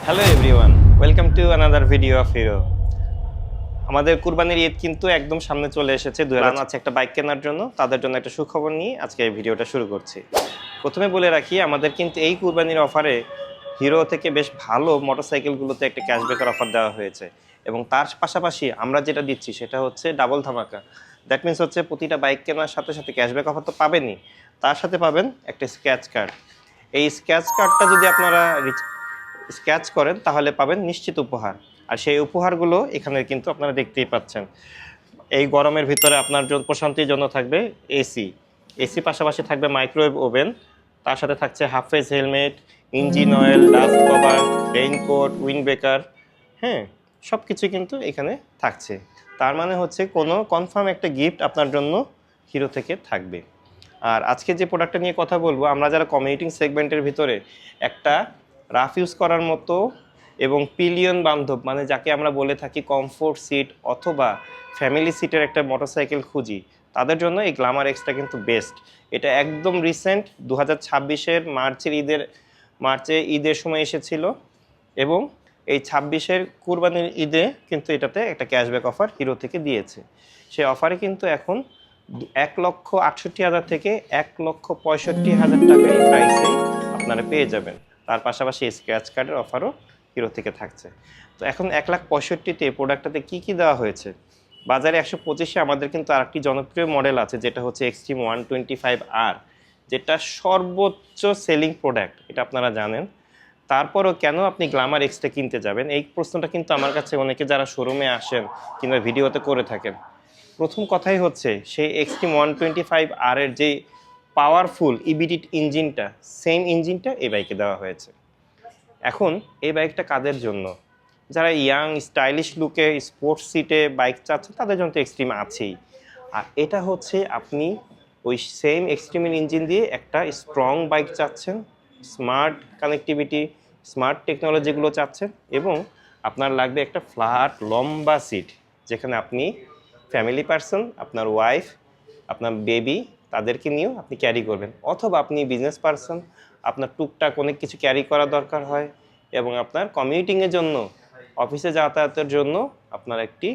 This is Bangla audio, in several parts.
Hello everyone, welcome to another video of hero. আমাদের কুরবানির ঈদ কিন্তু একদম সামনে চলে এসেছে। প্ল্যান আছে একটা বাইক কেনার জন্য, তাদের জন্য একটা সুখবর নিয়ে আজকে এই ভিডিওটা শুরু করছি। প্রথমে বলে রাখি, আমাদের কিন্তু এই কুরবানির অফারে হিরো থেকে বেশ ভালো মোটরসাইকেলগুলোতে একটা ক্যাশব্যাকের অফার দেওয়া হয়েছে, এবং তার পাশাপাশি আমরা যেটা দিচ্ছি সেটা হচ্ছে ডাবল ধামাকা। দ্যাট মিনস হচ্ছে প্রতিটা বাইক কেনার সাথে সাথে ক্যাশব্যাক অফার তো পাবেনই, তার সাথে পাবেন একটা স্ক্র্যাচ কার্ড। এই স্ক্র্যাচ কার্ডটা যদি আপনারা স্ক্র্যাচ করেন তাহলে পাবেন নিশ্চিত উপহার। আর সেই উপহারগুলো এখানে কিন্তু আপনারা দেখতেই পাচ্ছেন। এই গরমের ভিতরে আপনার জন্য প্রশান্তির জন্য থাকবে এসি পাশাপাশি থাকবে মাইক্রোওয়েভ ওভেন, তার সাথে থাকছে half face helmet, engine oil, dust cover, raincoat, wind breaker. হ্যাঁ, সব কিছু কিন্তু এখানে থাকছে। তার মানে হচ্ছে কোনো কনফার্ম একটা গিফট আপনার জন্য হিরো থেকে থাকবে। আর আজকে যে প্রোডাক্টটা নিয়ে কথা বলবো, আমরা যারা কমিউটিং সেগমেন্টের ভিতরে একটা রাফ ইউজ করার মতো এবং পিলিয়ন বান্ধব, মানে যাকে আমরা বলে থাকি কমফোর্ট সিট অথবা ফ্যামিলি সিটের একটা মোটরসাইকেল খুঁজি, তাদের জন্য এই গ্ল্যামার এক্সটা কিন্তু বেস্ট। এটা একদম রিসেন্ট 2026-এর মার্চে ঈদের সময় এসেছিল, এবং এই 26-এর কুরবানির ঈদে কিন্তু এটাতে একটা ক্যাশব্যাক অফার হিরো থেকে দিয়েছে। সেই অফারে কিন্তু এখন 1,68,000 থেকে 1,65,000 টাকায় প্রাইসে আপনারা পেয়ে যাবেন। তার পাশাপাশি স্ক্র্যাচ কার্ডের অফারও হিরো থেকে থাকছে। তো এখন 1,65,000-তে প্রোডাক্টটাতে কী কী দেওয়া হয়েছে? বাজারে 125-এ আমাদের কিন্তু আরেকটি জনপ্রিয় মডেল আছে, যেটা হচ্ছে এক্সট্রিম 125R, যেটা সর্বোচ্চ সেলিং প্রোডাক্ট, এটা আপনারা জানেন। তারপরও কেন আপনি গ্ল্যামার এক্সটা কিনতে যাবেন, এই প্রশ্নটা কিন্তু আমার কাছে অনেকে যারা শোরুমে আসেন কিংবা ভিডিওতে করে থাকেন। প্রথম কথাই হচ্ছে, সেই এক্সট্রিম 125R এর যে পাওয়ারফুল ইবিডি ইঞ্জিনটা, সেম ইঞ্জিনটা এই বাইকে দেওয়া হয়েছে। এখন এই বাইকটা কাদের জন্য? যারা ইয়াং স্টাইলিশ লুকে স্পোর্টস সিটে বাইক চাচ্ছে তাদের জন্য তো এক্সট্রিম আছেই। আর এটা হচ্ছে আপনি ওই সেম এক্সট্রিমের ইঞ্জিন দিয়ে একটা স্ট্রং বাইক চাচ্ছেন, স্মার্ট কানেক্টিভিটি, স্মার্ট টেকনোলজিগুলো চাচ্ছেন, এবং আপনার লাগবে একটা ফ্ল্যাট লম্বা সিট, যেখানে আপনি ফ্যামিলি পারসন, আপনার ওয়াইফ, আপনার বেবি, তাদেরকে নিয়েও আপনি ক্যারি করবেন। অথবা আপনি বিজনেস পারসন, আপনার টুকটাক অনেক কিছু ক্যারি করা দরকার হয়, এবং আপনার কমিউটিংয়ের জন্য, অফিসে যাতায়াতের জন্য আপনার একটু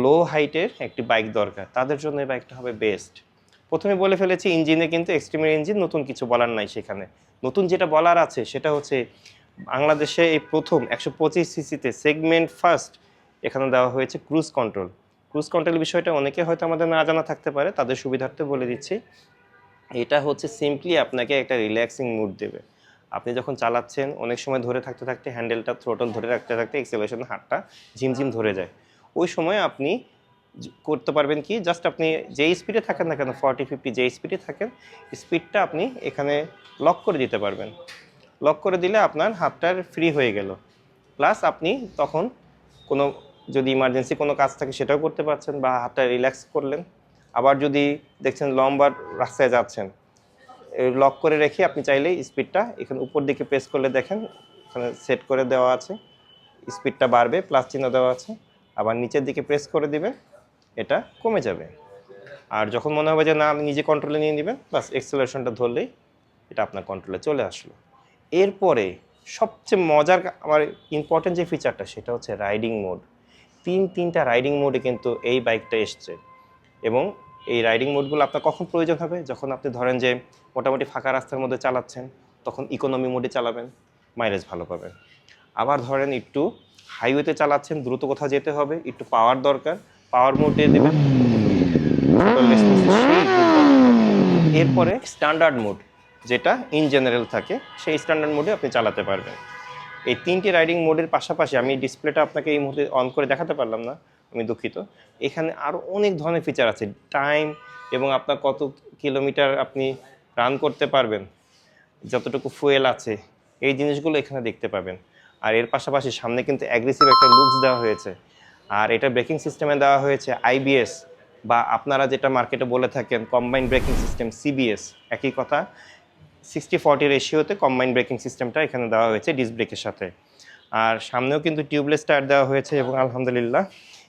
লো হাইটের একটি বাইক দরকার, তাদের জন্য এই বাইকটা হবে বেস্ট। প্রথমে বলে ফেলেছি, ইঞ্জিনে কিন্তু এক্সট্রিমের ইঞ্জিন, নতুন কিছু বলার নাই সেখানে। নতুন যেটা বলার আছে সেটা হচ্ছে, বাংলাদেশে এই প্রথম 125 সিসিতে সেগমেন্ট ফার্স্ট এখানে দেওয়া হয়েছে ক্রুজ কন্ট্রোল। ক্রুজ কন্ট্রোল বিষয়টা অনেকে হয়তো আমাদের না জানা থাকতে পারে, তাদের সুবিধার্থে বলে দিচ্ছি। এটা হচ্ছে সিম্পলি আপনাকে একটা রিল্যাক্সিং মুড দেবে। আপনি যখন চালাচ্ছেন, অনেক সময় ধরে থাকতে থাকতে হ্যান্ডেলটা, থ্রোটল ধরে রাখতে থাকতে এক্সেলারেশন হাতটা ঝিমঝিম ধরে যায়। ওই সময় আপনি করতে পারবেন কি, জাস্ট আপনি যেই স্পিডে থাকেন না কেন, 40-50 যেই স্পিডে থাকেন, স্পিডটা আপনি এখানে লক করে দিতে পারবেন। লক করে দিলে আপনার হাতটার ফ্রি হয়ে গেল। প্লাস আপনি তখন কোনো, যদি ইমার্জেন্সি কোনো কাজ থাকে সেটাও করতে পারছেন, বা হাতটা রিল্যাক্স করলেন। আবার যদি দেখছেন লম্বা রাস্তায় যাচ্ছেন, লক করে রেখে আপনি চাইলেই স্পিডটা এখানে উপর দিকে প্রেস করলে দেখেন এখানে সেট করে দেওয়া আছে, স্পিডটা বাড়বে, প্লাস চিহ্ন দেওয়া আছে। আবার নিচের দিকে প্রেস করে দিবেন, এটা কমে যাবে। আর যখন মনে হবে যে না, আমি নিজে কন্ট্রোলে নিয়ে নেবেন, প্লাস এক্সেলারেশনটা ধরলেই এটা আপনার কন্ট্রোলে চলে আসলো। এরপরে সবচেয়ে মজার, আমার ইম্পর্টেন্ট যে ফিচারটা, সেটা হচ্ছে রাইডিং মোড। তিনটা রাইডিং মোডে কিন্তু এই বাইকটা এসছে, এবং এই রাইডিং মোডগুলো আপনার কখন প্রয়োজন হবে, যখন আপনি ধরেন যে মোটামুটি ফাঁকা রাস্তার মধ্যে চালাচ্ছেন, তখন ইকোনমি মোডে চালাবেন, মাইলেজ ভালো পাবেন। আবার ধরেন একটু হাইওয়েতে চালাচ্ছেন, দ্রুত কোথাও যেতে হবে, একটু পাওয়ার দরকার, পাওয়ার মোড দিয়ে দেবেন, এরপরে স্ট্যান্ডার্ড মোড, যেটা ইন জেনারেল থাকে, সেই স্ট্যান্ডার্ড মোডে আপনি চালাতে পারবেন। এই তিনটি রাইডিং মোডের পাশাপাশি, আমি ডিসপ্লেটা আপনাকে এই মুহূর্তে অন করে দেখাতে পারলাম না, আমি দুঃখিত। এখানে আরও অনেক ধরনের ফিচার আছে, টাইম, এবং আপনার কত কিলোমিটার আপনি রান করতে পারবেন, যতটুকু ফুয়েল আছে, এই জিনিসগুলো এখানে দেখতে পাবেন। আর এর পাশাপাশি সামনে কিন্তু অ্যাগ্রেসিভ একটা লুকস দেওয়া হয়েছে। আর এটা ব্রেকিং সিস্টেমে দেওয়া হয়েছে আইবিএস, বা আপনারা যেটা মার্কেটে বলে থাকেন কম্বাইন্ড ব্রেকিং সিস্টেম, সিবিএস, একই কথা। 60-40 রেশিওতে কম্বাইন্ড ব্রেকিং সিস্টেমটা এখানে দেওয়া হয়েছে ডিস্ক ব্রেকের সাথে। আর সামনেও কিন্তু টিউবলেস টায়ার দেওয়া হয়েছে, এবং আলহামদুলিল্লাহ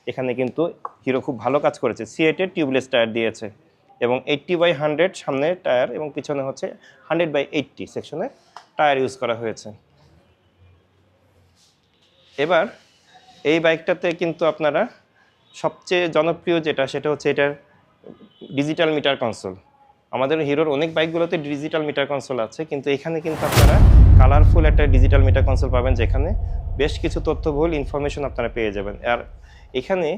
এখানে কিন্তু হিরো খুব ভালো কাজ করেছে, সিএটের টিউবলেস টায়ার দিয়েছে, এবং 80/100 সামনের টায়ার, এবং পিছনে হচ্ছে 100/80 সেকশনের টায়ার ইউজ করা হয়েছে। এবার এই বাইকটাতে কিন্তু আপনারা সবচেয়ে জনপ্রিয় যেটা সেটা হচ্ছে এটার ডিজিটাল মিটার কনসোল। আমাদের হিরোর অনেক বাইকগুলোতে ডিজিটাল মিটার কনসোল আছে, কিন্তু এখানে কিন্তু আপনারা কালারফুল একটা ডিজিটাল মিটার কনসোল পাবেন, যেখানে বেশ কিছু তথ্যবহুল ইনফরমেশন আপনারা পেয়ে যাবেন। আর এখানে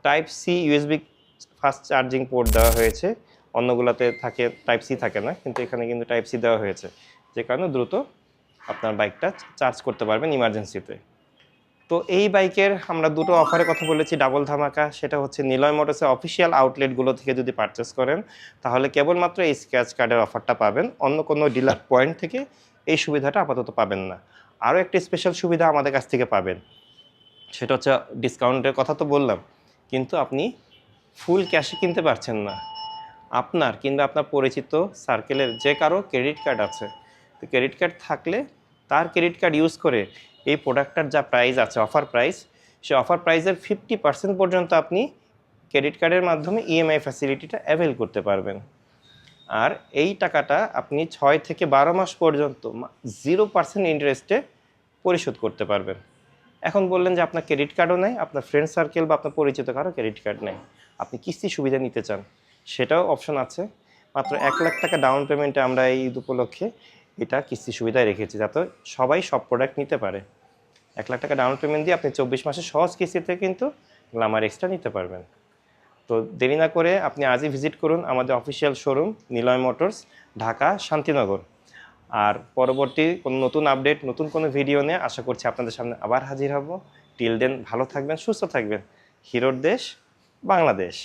type C USB fast charging port দেওয়া হয়েছে, অন্যগুলোতে থাকে টাইপ সি থাকে না, কিন্তু এখানে কিন্তু টাইপ সি দেওয়া হয়েছে, যে কারণে দ্রুত আপনার বাইকটা চার্জ করতে পারবেন ইমার্জেন্সিতে। তো এই বাইকের আমরা দুটো অফারের কথা বলেছি ডাবল ধামাকা। সেটা হচ্ছে নিলয় মোটরসের অফিসিয়াল আউটলেটগুলো থেকে যদি পারচেস করেন তাহলে কেবলমাত্র এই স্ক্র্যাচ কার্ডের অফারটা পাবেন, অন্য কোনো ডিলার পয়েন্ট থেকে এই সুবিধাটা আপাতত পাবেন না। আরও একটা স্পেশাল সুবিধা আমাদের কাছ থেকে পাবেন, সেটা হচ্ছে ডিসকাউন্টের কথা তো বললাম, কিন্তু আপনি ফুল ক্যাশে কিনতে পারছেন না। আপনার কিংবা আপনার পরিচিত সার্কেলের যে কারো ক্রেডিট কার্ড আছে, তো ক্রেডিট কার্ড থাকলে তার ক্রেডিট কার্ড ইউজ করে এই প্রোডাক্টটার যা প্রাইস আছে অফার প্রাইস, সে অফার প্রাইসের 50% পর্যন্ত আপনি ক্রেডিট কার্ডের মাধ্যমে ইএমআই ফ্যাসিলিটিটা অ্যাভেল করতে পারবেন। আর এই টাকাটা আপনি 6 থেকে 12 মাস পর্যন্ত 0% ইন্টারেস্টে পরিশোধ করতে পারবেন। এখন বললেন যে আপনার ক্রেডিট কার্ডও নেই, আপনার ফ্রেন্ড সার্কেল বা আপনার পরিচিত কারো ক্রেডিট কার্ড নেই, আপনি কিস্তি সুবিধা নিতে চান, সেটাও অপশন আছে। মাত্র 1 লাখ টাকা ডাউন পেমেন্টে আমরা এই ঈদ উপলক্ষে এটা কিস্তি সুবিধায় রেখেছি, যাতে সবাই সব প্রোডাক্ট নিতে পারে। 1 লাখ টাকা ডাউন পেমেন্ট দিয়ে আপনি 24 মাসে সহজ কিস্তিতে কিন্তু গ্ল্যামার এক্সট্রা নিতে পারবেন। তো দেরি না করে আপনি আজই ভিজিট করুন আমাদের official showroom Niloy motors, Dhaka Shantinagar. আর পরবর্তী কোনো নতুন আপডেট, নতুন কোনো ভিডিও নিয়ে আশা করছি আপনাদের সামনে আবার হাজির হব। টিল দেন ভালো থাকবেন, সুস্থ থাকবেন। হিরোর দেশ বাংলাদেশ।